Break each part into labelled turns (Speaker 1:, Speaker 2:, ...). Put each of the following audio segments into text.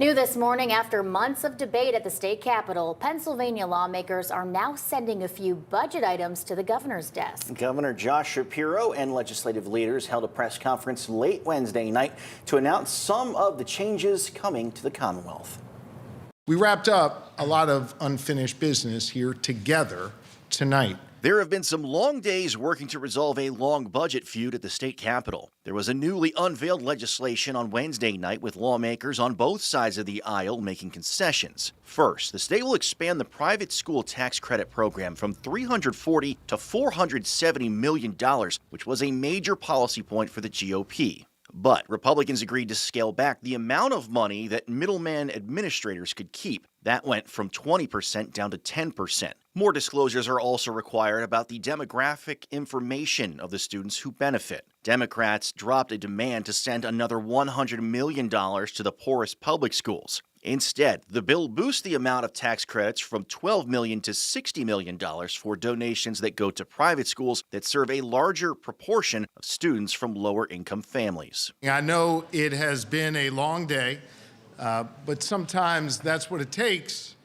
Speaker 1: New this morning, after months of debate at the state capitol, Pennsylvania lawmakers are now sending a few budget items to the governor's desk.
Speaker 2: Governor Shapiro and legislative leaders held a press conference late Wednesday night to announce some of the changes coming to the Commonwealth.
Speaker 3: We wrapped up a lot of unfinished business here together tonight.
Speaker 4: There have been some long days working to resolve a long budget feud at the state capitol. There was a newly unveiled legislation on Wednesday night with lawmakers on both sides of the aisle making concessions. First, the state will expand the private school tax credit program from $340 to $470 million, which was a major policy point for the GOP. But Republicans agreed to scale back the amount of money that middleman administrators could keep. That went from 20% down to 10%. More disclosures are also required about the demographic information of the students who benefit. Democrats dropped a demand to send another $100 million to the poorest public schools. Instead, the bill boosts the amount of tax credits from $12 million to $60 million for donations that go to private schools that serve a larger proportion of students from lower-income families.
Speaker 3: I know it has been a long day, but sometimes that's what it takes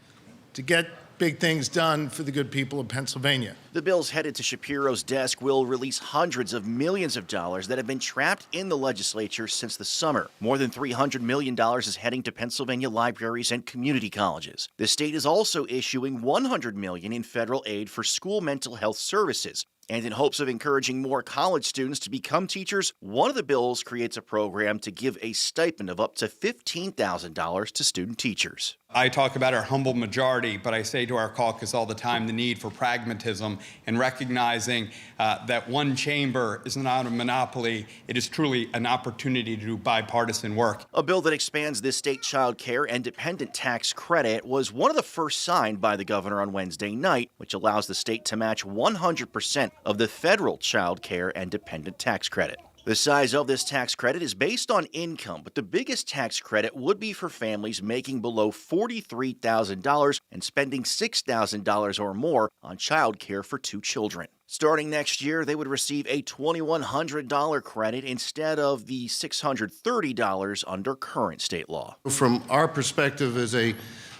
Speaker 3: to get big things done for the good people of Pennsylvania.
Speaker 4: The bills headed to Shapiro's desk will release hundreds of millions of dollars that have been trapped in the legislature since the summer. More than $300 million is heading to Pennsylvania libraries and community colleges. The state is also issuing $100 million in federal aid for school mental health services. And in hopes of encouraging more college students to become teachers, one of the bills creates a program to give a stipend of up to $15,000 to student teachers.
Speaker 5: I talk about our humble majority, but I say to our caucus all the time the need for pragmatism and recognizing that one chamber is not a monopoly. It is truly an opportunity to do bipartisan work.
Speaker 4: A bill that expands the state child care and dependent tax credit was one of the first signed by the governor on Wednesday night, which allows the state to match 100% of the federal child care and dependent tax credit. The size of this tax credit is based on income, but the biggest tax credit would be for families making below $43,000 and spending $6,000 or more on child care for 2 children. Starting next year, they would receive a $2,100 credit instead of the $630 under current state law.
Speaker 3: From our perspective as a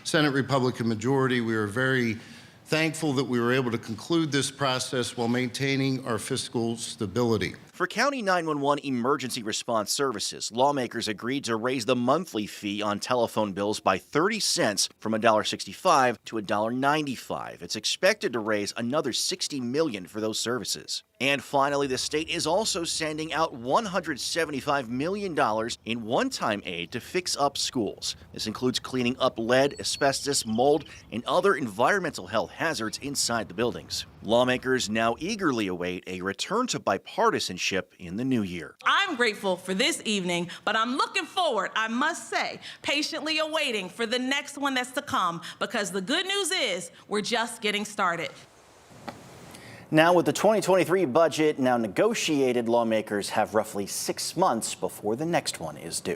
Speaker 3: Senate Republican majority, we are very thankful that we were able to conclude this process while maintaining our fiscal stability.
Speaker 4: For County 911 emergency response services, lawmakers agreed to raise the monthly fee on telephone bills by 30 cents from $1.65 to $1.95. It's expected to raise another $60 million for those services. And finally, the state is also sending out $175 million in one-time aid to fix up schools. This includes cleaning up lead, asbestos, mold, and other environmental health hazards inside the buildings. Lawmakers now eagerly await a return to bipartisanship in the new year.
Speaker 6: I'm grateful for this evening, but I'm looking forward, I must say, patiently awaiting for the next one that's to come, because the good news is we're just getting started.
Speaker 2: Now, with the 2023 budget now negotiated, lawmakers have roughly 6 months before the next one is due.